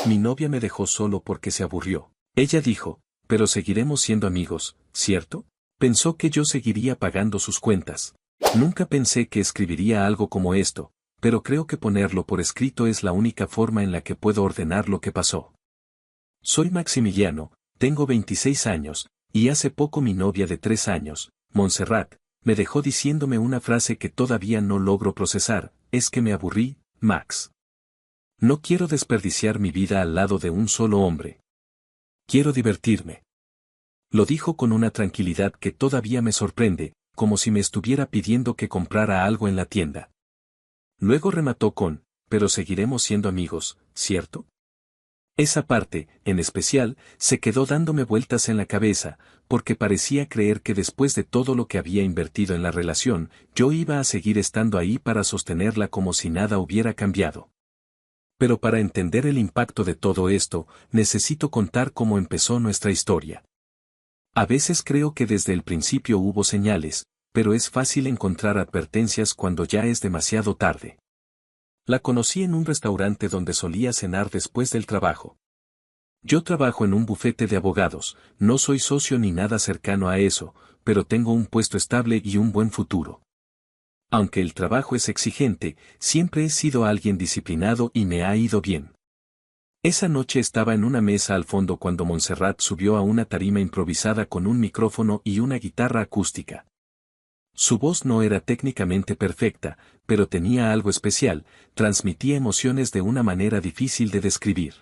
Mi novia me dejó solo porque se aburrió. Ella dijo, pero seguiremos siendo amigos, ¿cierto? Pensó que yo seguiría pagando sus cuentas. Nunca pensé que escribiría algo como esto, pero creo que ponerlo por escrito es la única forma en la que puedo ordenar lo que pasó. Soy Maximiliano, tengo 26 años, y hace poco mi novia de 3 años, Montserrat, me dejó diciéndome una frase que todavía no logro procesar, es que me aburrí, Max. No quiero desperdiciar mi vida al lado de un solo hombre. Quiero divertirme. Lo dijo con una tranquilidad que todavía me sorprende, como si me estuviera pidiendo que comprara algo en la tienda. Luego remató con, pero seguiremos siendo amigos, ¿cierto? Esa parte, en especial, se quedó dándome vueltas en la cabeza, porque parecía creer que después de todo lo que había invertido en la relación, yo iba a seguir estando ahí para sostenerla como si nada hubiera cambiado. Pero para entender el impacto de todo esto, necesito contar cómo empezó nuestra historia. A veces creo que desde el principio hubo señales, pero es fácil encontrar advertencias cuando ya es demasiado tarde. La conocí en un restaurante donde solía cenar después del trabajo. Yo trabajo en un bufete de abogados, no soy socio ni nada cercano a eso, pero tengo un puesto estable y un buen futuro. Aunque el trabajo es exigente, siempre he sido alguien disciplinado y me ha ido bien. Esa noche estaba en una mesa al fondo cuando Montserrat subió a una tarima improvisada con un micrófono y una guitarra acústica. Su voz no era técnicamente perfecta, pero tenía algo especial, transmitía emociones de una manera difícil de describir.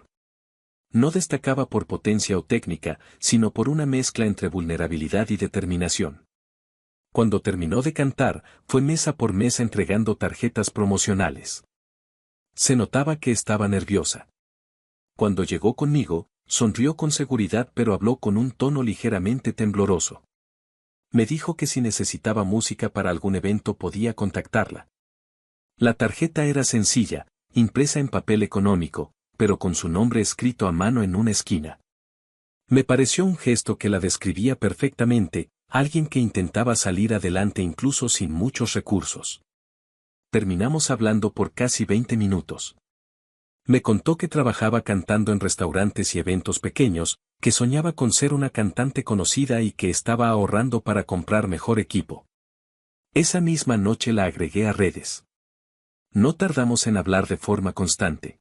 No destacaba por potencia o técnica, sino por una mezcla entre vulnerabilidad y determinación. Cuando terminó de cantar, fue mesa por mesa entregando tarjetas promocionales. Se notaba que estaba nerviosa. Cuando llegó conmigo, sonrió con seguridad pero habló con un tono ligeramente tembloroso. Me dijo que si necesitaba música para algún evento podía contactarla. La tarjeta era sencilla, impresa en papel económico, pero con su nombre escrito a mano en una esquina. Me pareció un gesto que la describía perfectamente, alguien que intentaba salir adelante incluso sin muchos recursos. Terminamos hablando por casi 20 minutos. Me contó que trabajaba cantando en restaurantes y eventos pequeños, que soñaba con ser una cantante conocida y que estaba ahorrando para comprar mejor equipo. Esa misma noche la agregué a redes. No tardamos en hablar de forma constante.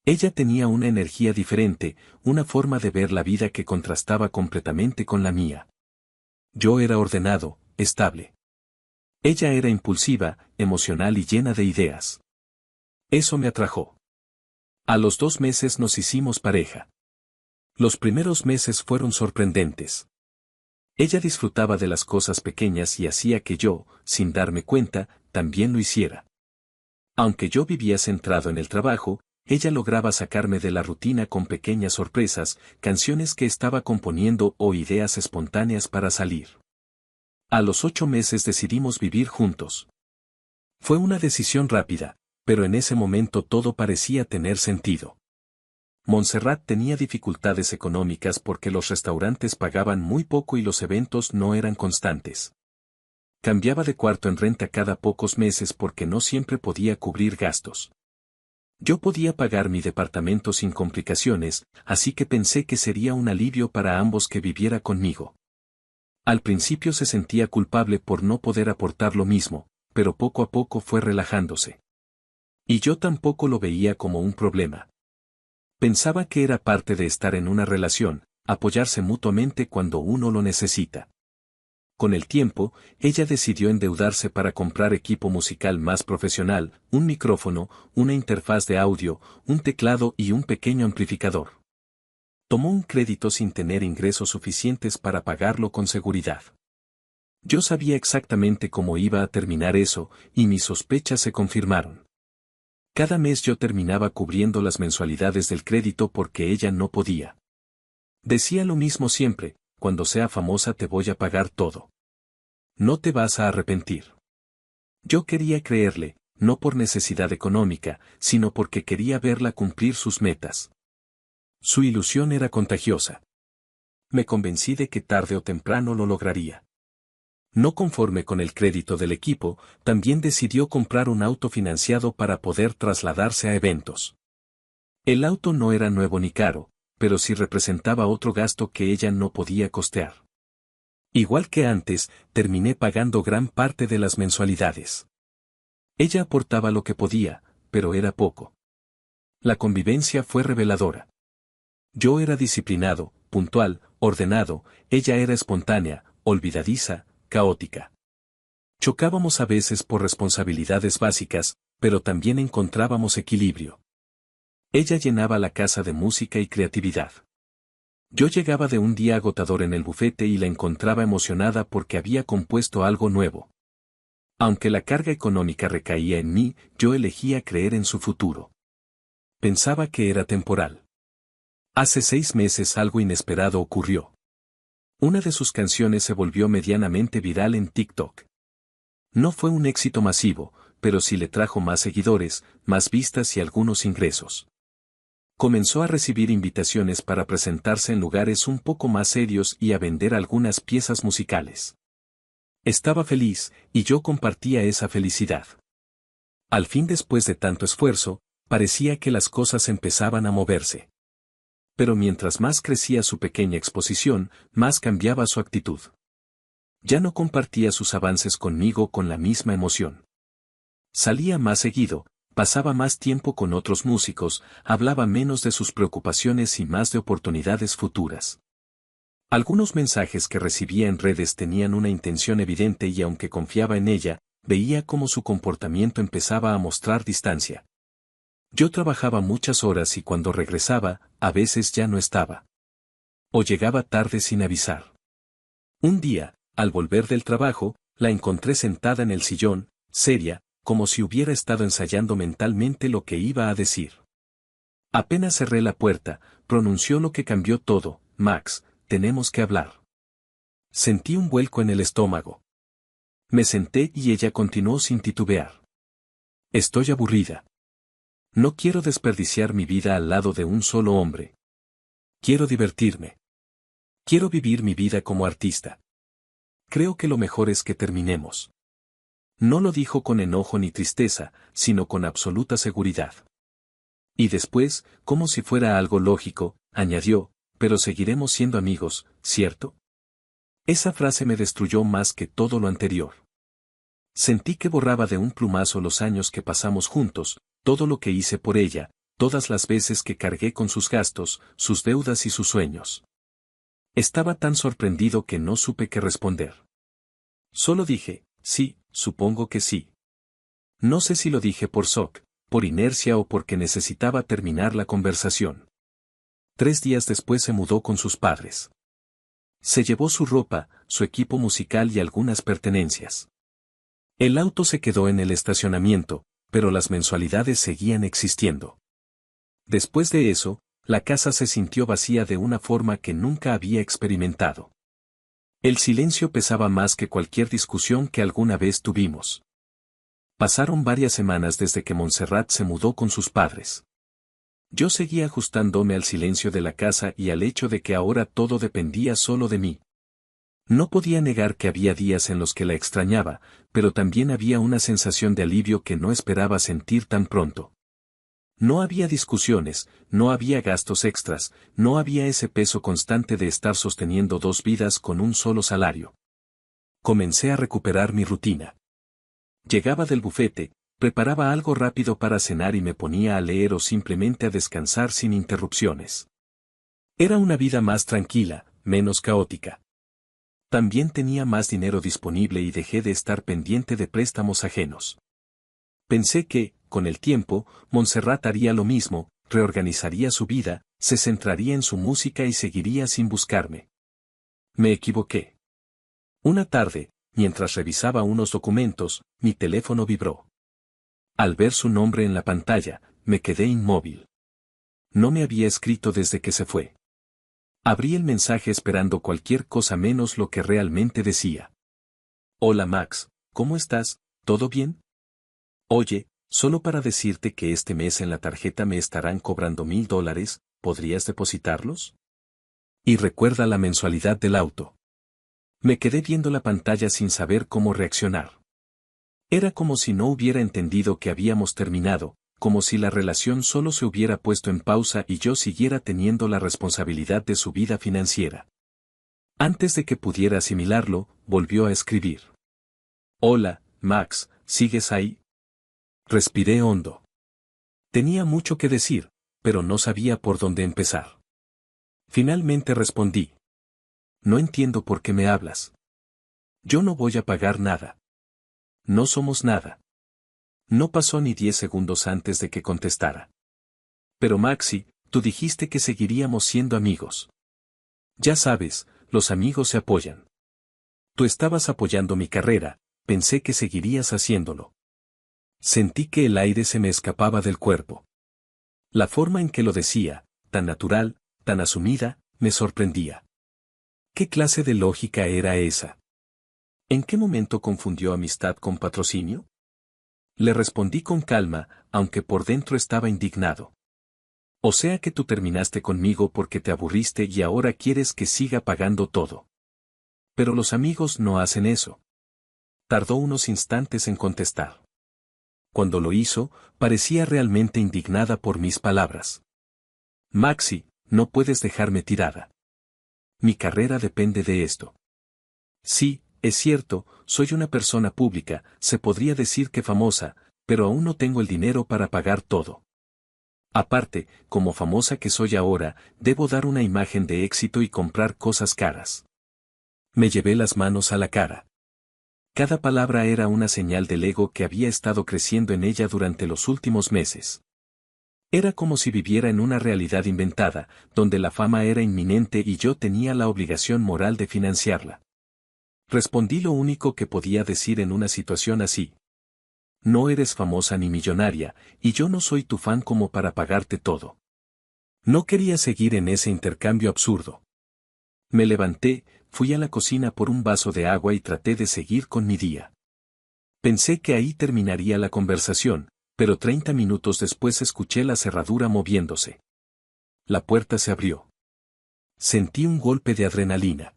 Ella tenía una energía diferente, una forma de ver la vida que contrastaba completamente con la mía. Yo era ordenado, estable. Ella era impulsiva, emocional y llena de ideas. Eso me atrajo. A los 2 meses nos hicimos pareja. Los primeros meses fueron sorprendentes. Ella disfrutaba de las cosas pequeñas y hacía que yo, sin darme cuenta, también lo hiciera. Aunque yo vivía centrado en el trabajo, ella lograba sacarme de la rutina con pequeñas sorpresas, canciones que estaba componiendo o ideas espontáneas para salir. A los 8 meses decidimos vivir juntos. Fue una decisión rápida, pero en ese momento todo parecía tener sentido. Montserrat tenía dificultades económicas porque los restaurantes pagaban muy poco y los eventos no eran constantes. Cambiaba de cuarto en renta cada pocos meses porque no siempre podía cubrir gastos. Yo podía pagar mi departamento sin complicaciones, así que pensé que sería un alivio para ambos que viviera conmigo. Al principio se sentía culpable por no poder aportar lo mismo, pero poco a poco fue relajándose. Y yo tampoco lo veía como un problema. Pensaba que era parte de estar en una relación, apoyarse mutuamente cuando uno lo necesita. Con el tiempo, ella decidió endeudarse para comprar equipo musical más profesional, un micrófono, una interfaz de audio, un teclado y un pequeño amplificador. Tomó un crédito sin tener ingresos suficientes para pagarlo con seguridad. Yo sabía exactamente cómo iba a terminar eso, y mis sospechas se confirmaron. Cada mes yo terminaba cubriendo las mensualidades del crédito porque ella no podía. Decía lo mismo siempre, cuando sea famosa te voy a pagar todo. No te vas a arrepentir. Yo quería creerle, no por necesidad económica, sino porque quería verla cumplir sus metas. Su ilusión era contagiosa. Me convencí de que tarde o temprano lo lograría. No conforme con el crédito del equipo, también decidió comprar un auto financiado para poder trasladarse a eventos. El auto no era nuevo ni caro, pero sí representaba otro gasto que ella no podía costear. Igual que antes, terminé pagando gran parte de las mensualidades. Ella aportaba lo que podía, pero era poco. La convivencia fue reveladora. Yo era disciplinado, puntual, ordenado, ella era espontánea, olvidadiza, caótica. Chocábamos a veces por responsabilidades básicas, pero también encontrábamos equilibrio. Ella llenaba la casa de música y creatividad. Yo llegaba de un día agotador en el bufete y la encontraba emocionada porque había compuesto algo nuevo. Aunque la carga económica recaía en mí, yo elegía creer en su futuro. Pensaba que era temporal. Hace 6 meses algo inesperado ocurrió. Una de sus canciones se volvió medianamente viral en TikTok. No fue un éxito masivo, pero sí le trajo más seguidores, más vistas y algunos ingresos. Comenzó a recibir invitaciones para presentarse en lugares un poco más serios y a vender algunas piezas musicales. Estaba feliz, y yo compartía esa felicidad. Al fin, después de tanto esfuerzo, parecía que las cosas empezaban a moverse. Pero mientras más crecía su pequeña exposición, más cambiaba su actitud. Ya no compartía sus avances conmigo con la misma emoción. Salía más seguido, pasaba más tiempo con otros músicos, hablaba menos de sus preocupaciones y más de oportunidades futuras. Algunos mensajes que recibía en redes tenían una intención evidente y aunque confiaba en ella, veía cómo su comportamiento empezaba a mostrar distancia. Yo trabajaba muchas horas y cuando regresaba, a veces ya no estaba. O llegaba tarde sin avisar. Un día, al volver del trabajo, la encontré sentada en el sillón, seria, como si hubiera estado ensayando mentalmente lo que iba a decir. Apenas cerré la puerta, pronunció lo que cambió todo: Max, tenemos que hablar. Sentí un vuelco en el estómago. Me senté y ella continuó sin titubear. Estoy aburrida. No quiero desperdiciar mi vida al lado de un solo hombre. Quiero divertirme. Quiero vivir mi vida como artista. Creo que lo mejor es que terminemos. No lo dijo con enojo ni tristeza, sino con absoluta seguridad. Y después, como si fuera algo lógico, añadió: pero seguiremos siendo amigos, ¿cierto? Esa frase me destruyó más que todo lo anterior. Sentí que borraba de un plumazo los años que pasamos juntos, todo lo que hice por ella, todas las veces que cargué con sus gastos, sus deudas y sus sueños. Estaba tan sorprendido que no supe qué responder. Solo dije: sí, supongo que sí. No sé si lo dije por shock, por inercia o porque necesitaba terminar la conversación. 3 días después se mudó con sus padres. Se llevó su ropa, su equipo musical y algunas pertenencias. El auto se quedó en el estacionamiento, pero las mensualidades seguían existiendo. Después de eso, la casa se sintió vacía de una forma que nunca había experimentado. El silencio pesaba más que cualquier discusión que alguna vez tuvimos. Pasaron varias semanas desde que Montserrat se mudó con sus padres. Yo seguía ajustándome al silencio de la casa y al hecho de que ahora todo dependía solo de mí. No podía negar que había días en los que la extrañaba, pero también había una sensación de alivio que no esperaba sentir tan pronto. No había discusiones, no había gastos extras, no había ese peso constante de estar sosteniendo 2 vidas con un solo salario. Comencé a recuperar mi rutina. Llegaba del bufete, preparaba algo rápido para cenar y me ponía a leer o simplemente a descansar sin interrupciones. Era una vida más tranquila, menos caótica. También tenía más dinero disponible y dejé de estar pendiente de préstamos ajenos. Pensé que, con el tiempo, Montserrat haría lo mismo, reorganizaría su vida, se centraría en su música y seguiría sin buscarme. Me equivoqué. Una tarde, mientras revisaba unos documentos, mi teléfono vibró. Al ver su nombre en la pantalla, me quedé inmóvil. No me había escrito desde que se fue. Abrí el mensaje esperando cualquier cosa menos lo que realmente decía. Hola Max, ¿cómo estás? ¿Todo bien? Oye, solo para decirte que este mes en la tarjeta me estarán cobrando $1000, ¿podrías depositarlos? Y recuerda la mensualidad del auto. Me quedé viendo la pantalla sin saber cómo reaccionar. Era como si no hubiera entendido que habíamos terminado, como si la relación solo se hubiera puesto en pausa y yo siguiera teniendo la responsabilidad de su vida financiera. Antes de que pudiera asimilarlo, volvió a escribir. Hola, Max, ¿sigues ahí? Respiré hondo. Tenía mucho que decir, pero no sabía por dónde empezar. Finalmente respondí. No entiendo por qué me hablas. Yo no voy a pagar nada. No somos nada. No pasó ni 10 segundos antes de que contestara. Pero Maxi, tú dijiste que seguiríamos siendo amigos. Ya sabes, los amigos se apoyan. Tú estabas apoyando mi carrera, pensé que seguirías haciéndolo. Sentí que el aire se me escapaba del cuerpo. La forma en que lo decía, tan natural, tan asumida, me sorprendía. ¿Qué clase de lógica era esa? ¿En qué momento confundió amistad con patrocinio? Le respondí con calma, aunque por dentro estaba indignado. O sea que tú terminaste conmigo porque te aburriste y ahora quieres que siga pagando todo. Pero los amigos no hacen eso. Tardó unos instantes en contestar. Cuando lo hizo, parecía realmente indignada por mis palabras. Maxi, no puedes dejarme tirada. Mi carrera depende de esto. Sí, es cierto, soy una persona pública, se podría decir que famosa, pero aún no tengo el dinero para pagar todo. Aparte, como famosa que soy ahora, debo dar una imagen de éxito y comprar cosas caras. Me llevé las manos a la cara. Cada palabra era una señal del ego que había estado creciendo en ella durante los últimos meses. Era como si viviera en una realidad inventada, donde la fama era inminente y yo tenía la obligación moral de financiarla. Respondí lo único que podía decir en una situación así. No eres famosa ni millonaria, y yo no soy tu fan como para pagarte todo. No quería seguir en ese intercambio absurdo. Me levanté, fui a la cocina por un vaso de agua y traté de seguir con mi día. Pensé que ahí terminaría la conversación, pero 30 minutos después escuché la cerradura moviéndose. La puerta se abrió. Sentí un golpe de adrenalina.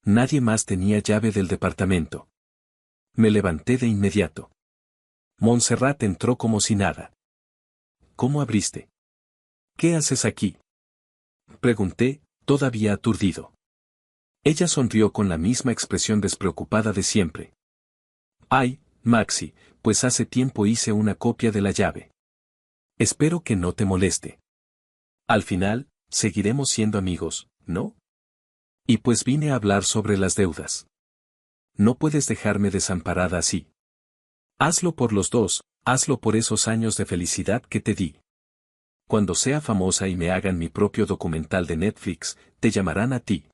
Nadie más tenía llave del departamento. Me levanté de inmediato. Montserrat entró como si nada. ¿Cómo abriste? ¿Qué haces aquí? Pregunté, todavía aturdido. Ella sonrió con la misma expresión despreocupada de siempre. Ay, Maxi, pues hace tiempo hice una copia de la llave. Espero que no te moleste. Al final, seguiremos siendo amigos, ¿no? Y pues vine a hablar sobre las deudas. No puedes dejarme desamparada así. Hazlo por los dos, hazlo por esos años de felicidad que te di. Cuando sea famosa y me hagan mi propio documental de Netflix, te llamarán a ti.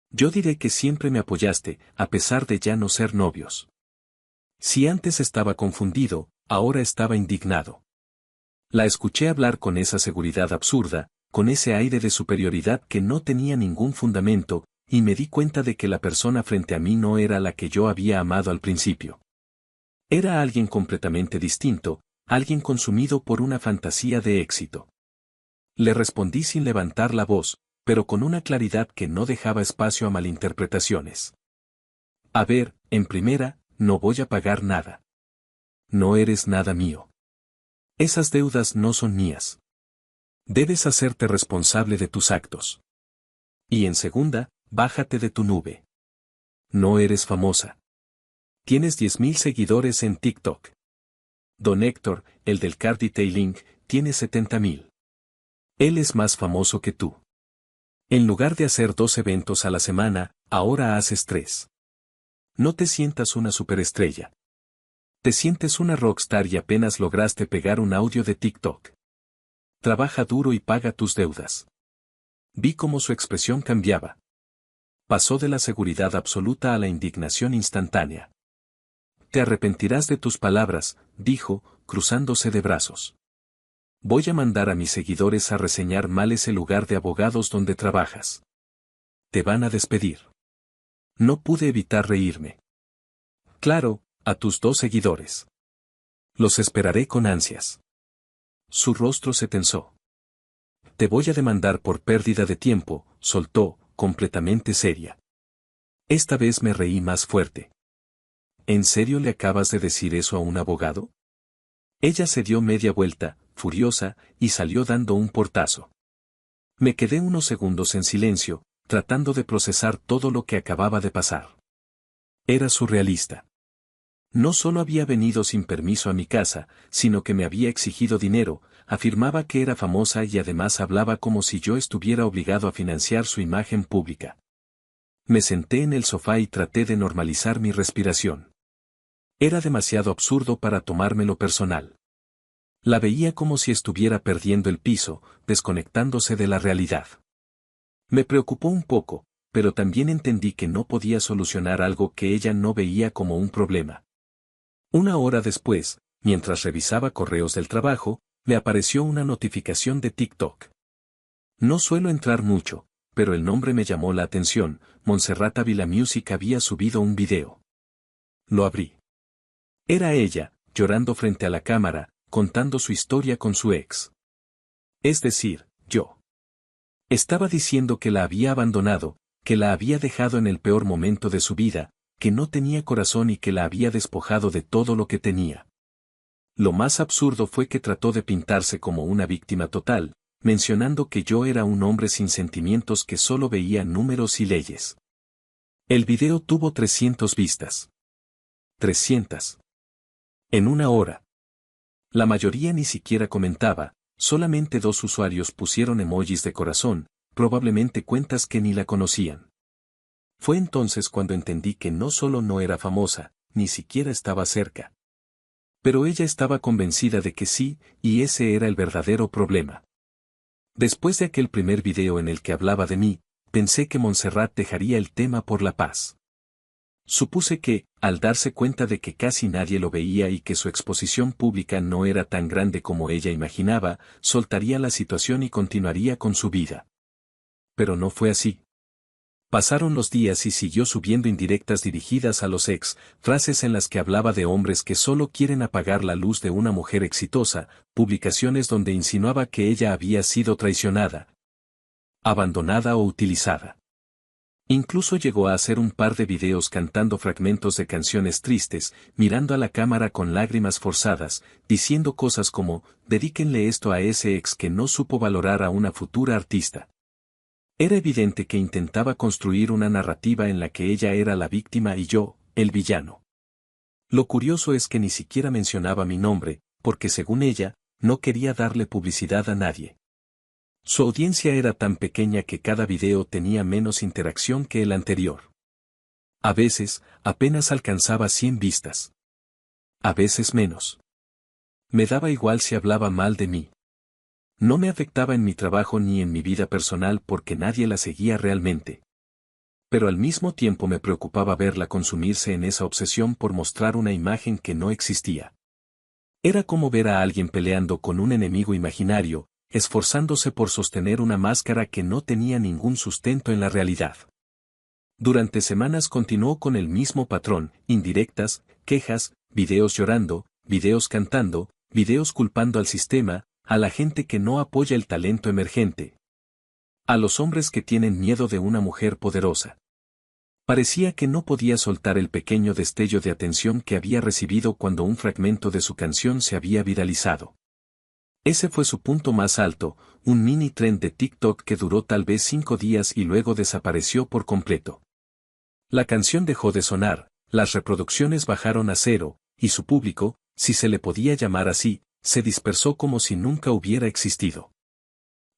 Yo diré que siempre me apoyaste, a pesar de ya no ser novios. Si antes estaba confundido, ahora estaba indignado. La escuché hablar con esa seguridad absurda, con ese aire de superioridad que no tenía ningún fundamento, y me di cuenta de que la persona frente a mí no era la que yo había amado al principio. Era alguien completamente distinto, alguien consumido por una fantasía de éxito. Le respondí sin levantar la voz, pero con una claridad que no dejaba espacio a malinterpretaciones. A ver, en primera, no voy a pagar nada. No eres nada mío. Esas deudas no son mías. Debes hacerte responsable de tus actos. Y en segunda, bájate de tu nube. No eres famosa. Tienes 10.000 seguidores en TikTok. Don Héctor, el del car detailing, tiene 70.000. Él es más famoso que tú. En lugar de hacer 2 eventos a la semana, ahora haces 3. No te sientas una superestrella. Te sientes una rockstar y apenas lograste pegar un audio de TikTok. Trabaja duro y paga tus deudas. Vi cómo su expresión cambiaba. Pasó de la seguridad absoluta a la indignación instantánea. Te arrepentirás de tus palabras, dijo, cruzándose de brazos. Voy a mandar a mis seguidores a reseñar mal ese lugar de abogados donde trabajas. Te van a despedir. No pude evitar reírme. Claro, a tus 2 seguidores. Los esperaré con ansias. Su rostro se tensó. Te voy a demandar por pérdida de tiempo, soltó, completamente seria. Esta vez me reí más fuerte. ¿En serio le acabas de decir eso a un abogado? Ella se dio media vuelta, furiosa, y salió dando un portazo. Me quedé unos segundos en silencio, tratando de procesar todo lo que acababa de pasar. Era surrealista. No solo había venido sin permiso a mi casa, sino que me había exigido dinero, afirmaba que era famosa y además hablaba como si yo estuviera obligado a financiar su imagen pública. Me senté en el sofá y traté de normalizar mi respiración. Era demasiado absurdo para tomármelo personal. La veía como si estuviera perdiendo el piso, desconectándose de la realidad. Me preocupó un poco, pero también entendí que no podía solucionar algo que ella no veía como un problema. Una hora después, mientras revisaba correos del trabajo, me apareció una notificación de TikTok. No suelo entrar mucho, pero el nombre me llamó la atención. Montserrat Ávila Music había subido un video. Lo abrí. Era ella, llorando frente a la cámara, contando su historia con su ex. Es decir, yo. Estaba diciendo que la había abandonado, que la había dejado en el peor momento de su vida, que no tenía corazón y que la había despojado de todo lo que tenía. Lo más absurdo fue que trató de pintarse como una víctima total, mencionando que yo era un hombre sin sentimientos que solo veía números y leyes. El video tuvo 300 vistas. 300. En una hora. La mayoría ni siquiera comentaba, solamente 2 usuarios pusieron emojis de corazón, probablemente cuentas que ni la conocían. Fue entonces cuando entendí que no solo no era famosa, ni siquiera estaba cerca. Pero ella estaba convencida de que sí, y ese era el verdadero problema. Después de aquel primer video en el que hablaba de mí, pensé que Montserrat dejaría el tema por la paz. Supuse que, al darse cuenta de que casi nadie lo veía y que su exposición pública no era tan grande como ella imaginaba, soltaría la situación y continuaría con su vida. Pero no fue así. Pasaron los días y siguió subiendo indirectas dirigidas a los ex, frases en las que hablaba de hombres que solo quieren apagar la luz de una mujer exitosa, publicaciones donde insinuaba que ella había sido traicionada, abandonada o utilizada. Incluso llegó a hacer un par de videos cantando fragmentos de canciones tristes, mirando a la cámara con lágrimas forzadas, diciendo cosas como, dedíquenle esto a ese ex que no supo valorar a una futura artista. Era evidente que intentaba construir una narrativa en la que ella era la víctima y yo, el villano. Lo curioso es que ni siquiera mencionaba mi nombre, porque según ella, no quería darle publicidad a nadie. Su audiencia era tan pequeña que cada video tenía menos interacción que el anterior. A veces, apenas alcanzaba 100 vistas. A veces menos. Me daba igual si hablaba mal de mí. No me afectaba en mi trabajo ni en mi vida personal porque nadie la seguía realmente. Pero al mismo tiempo me preocupaba verla consumirse en esa obsesión por mostrar una imagen que no existía. Era como ver a alguien peleando con un enemigo imaginario, esforzándose por sostener una máscara que no tenía ningún sustento en la realidad. Durante semanas continuó con el mismo patrón, indirectas, quejas, videos llorando, videos cantando, videos culpando al sistema, a la gente que no apoya el talento emergente. A los hombres que tienen miedo de una mujer poderosa. Parecía que no podía soltar el pequeño destello de atención que había recibido cuando un fragmento de su canción se había viralizado. Ese fue su punto más alto, un mini trend de TikTok que duró tal vez 5 días y luego desapareció por completo. La canción dejó de sonar, las reproducciones bajaron a 0, y su público, si se le podía llamar así, se dispersó como si nunca hubiera existido.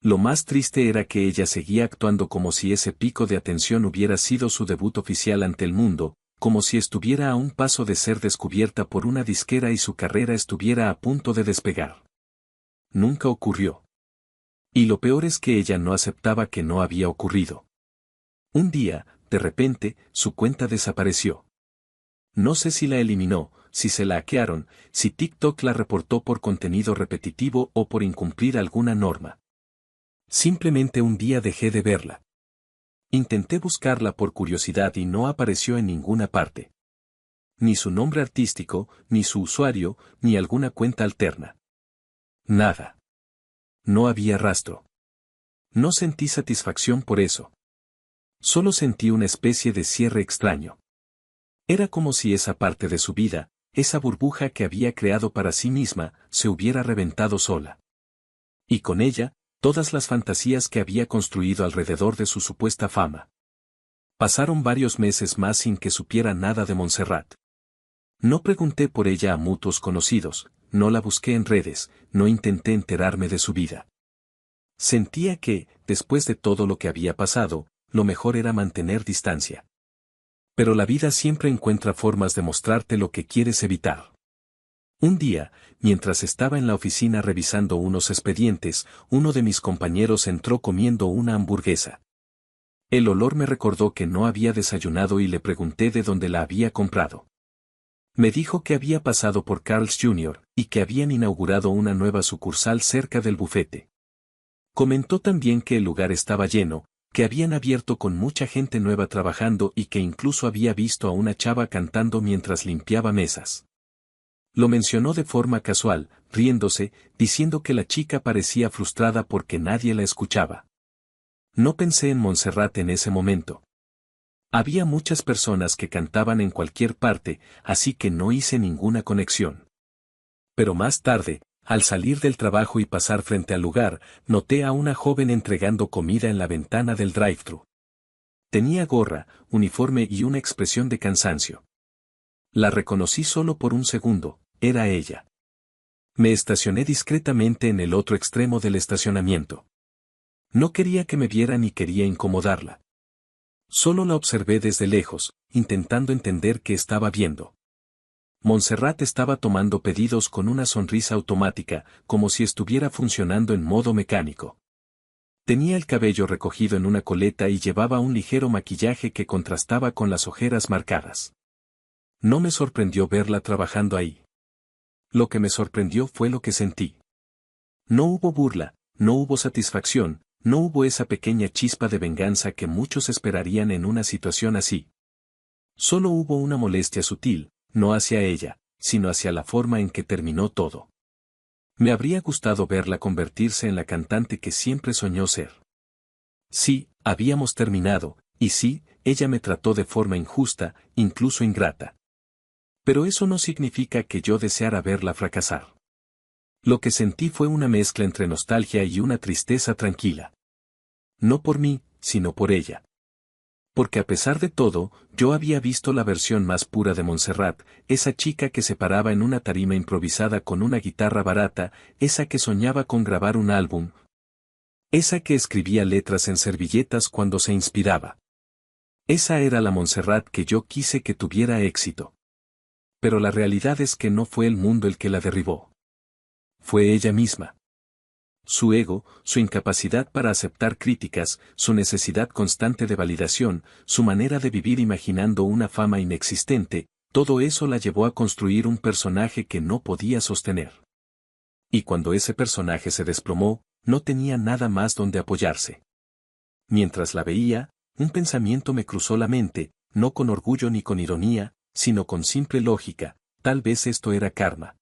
Lo más triste era que ella seguía actuando como si ese pico de atención hubiera sido su debut oficial ante el mundo, como si estuviera a un paso de ser descubierta por una disquera y su carrera estuviera a punto de despegar. Nunca ocurrió. Y lo peor es que ella no aceptaba que no había ocurrido. Un día, de repente, su cuenta desapareció. No sé si la eliminó, si se la hackearon, si TikTok la reportó por contenido repetitivo o por incumplir alguna norma. Simplemente un día dejé de verla. Intenté buscarla por curiosidad y no apareció en ninguna parte. Ni su nombre artístico, ni su usuario, ni alguna cuenta alterna. Nada. No había rastro. No sentí satisfacción por eso. Solo sentí una especie de cierre extraño. Era como si esa parte de su vida, esa burbuja que había creado para sí misma, se hubiera reventado sola. Y con ella, todas las fantasías que había construido alrededor de su supuesta fama. Pasaron varios meses más sin que supiera nada de Montserrat. No pregunté por ella a mutuos conocidos, no la busqué en redes, no intenté enterarme de su vida. Sentía que, después de todo lo que había pasado, lo mejor era mantener distancia. Pero la vida siempre encuentra formas de mostrarte lo que quieres evitar. Un día, mientras estaba en la oficina revisando unos expedientes, uno de mis compañeros entró comiendo una hamburguesa. El olor me recordó que no había desayunado y le pregunté de dónde la había comprado. Me dijo que había pasado por Carl's Jr. y que habían inaugurado una nueva sucursal cerca del bufete. Comentó también que el lugar estaba lleno, que habían abierto con mucha gente nueva trabajando y que incluso había visto a una chava cantando mientras limpiaba mesas. Lo mencionó de forma casual, riéndose, diciendo que la chica parecía frustrada porque nadie la escuchaba. No pensé en Montserrat en ese momento. Había muchas personas que cantaban en cualquier parte, así que no hice ninguna conexión. Pero más tarde, al salir del trabajo y pasar frente al lugar, noté a una joven entregando comida en la ventana del drive-thru. Tenía gorra, uniforme y una expresión de cansancio. La reconocí solo por un segundo, era ella. Me estacioné discretamente en el otro extremo del estacionamiento. No quería que me viera ni quería incomodarla. Solo la observé desde lejos, intentando entender qué estaba viendo. Montserrat estaba tomando pedidos con una sonrisa automática, como si estuviera funcionando en modo mecánico. Tenía el cabello recogido en una coleta y llevaba un ligero maquillaje que contrastaba con las ojeras marcadas. No me sorprendió verla trabajando ahí. Lo que me sorprendió fue lo que sentí. No hubo burla, no hubo satisfacción, no hubo esa pequeña chispa de venganza que muchos esperarían en una situación así. Solo hubo una molestia sutil, no hacia ella, sino hacia la forma en que terminó todo. Me habría gustado verla convertirse en la cantante que siempre soñó ser. Sí, habíamos terminado, y sí, ella me trató de forma injusta, incluso ingrata. Pero eso no significa que yo deseara verla fracasar. Lo que sentí fue una mezcla entre nostalgia y una tristeza tranquila. No por mí, sino por ella. Porque a pesar de todo, yo había visto la versión más pura de Montserrat, esa chica que se paraba en una tarima improvisada con una guitarra barata, esa que soñaba con grabar un álbum, esa que escribía letras en servilletas cuando se inspiraba. Esa era la Montserrat que yo quise que tuviera éxito. Pero la realidad es que no fue el mundo el que la derribó. Fue ella misma. Su ego, su incapacidad para aceptar críticas, su necesidad constante de validación, su manera de vivir imaginando una fama inexistente, todo eso la llevó a construir un personaje que no podía sostener. Y cuando ese personaje se desplomó, no tenía nada más donde apoyarse. Mientras la veía, un pensamiento me cruzó la mente, no con orgullo ni con ironía, sino con simple lógica, tal vez esto era karma.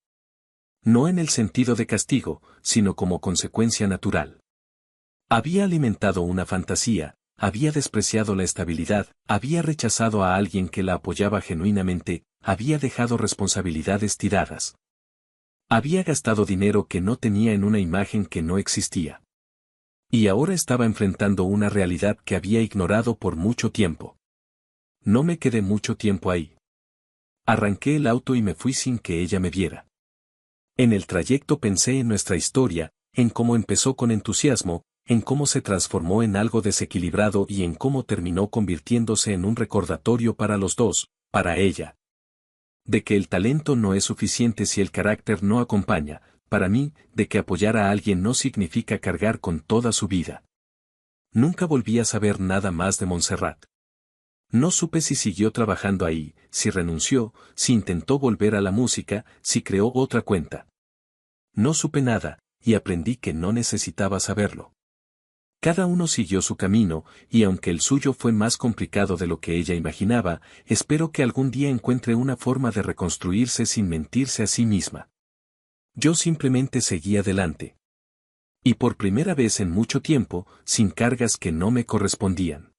No en el sentido de castigo, sino como consecuencia natural. Había alimentado una fantasía, había despreciado la estabilidad, había rechazado a alguien que la apoyaba genuinamente, había dejado responsabilidades tiradas. Había gastado dinero que no tenía en una imagen que no existía. Y ahora estaba enfrentando una realidad que había ignorado por mucho tiempo. No me quedé mucho tiempo ahí. Arranqué el auto y me fui sin que ella me viera. En el trayecto pensé en nuestra historia, en cómo empezó con entusiasmo, en cómo se transformó en algo desequilibrado y en cómo terminó convirtiéndose en un recordatorio para los dos, para ella. De que el talento no es suficiente si el carácter no acompaña, para mí, de que apoyar a alguien no significa cargar con toda su vida. Nunca volví a saber nada más de Montserrat. No supe si siguió trabajando ahí, si renunció, si intentó volver a la música, si creó otra cuenta. No supe nada, y aprendí que no necesitaba saberlo. Cada uno siguió su camino, y aunque el suyo fue más complicado de lo que ella imaginaba, espero que algún día encuentre una forma de reconstruirse sin mentirse a sí misma. Yo simplemente seguí adelante. Y por primera vez en mucho tiempo, sin cargas que no me correspondían.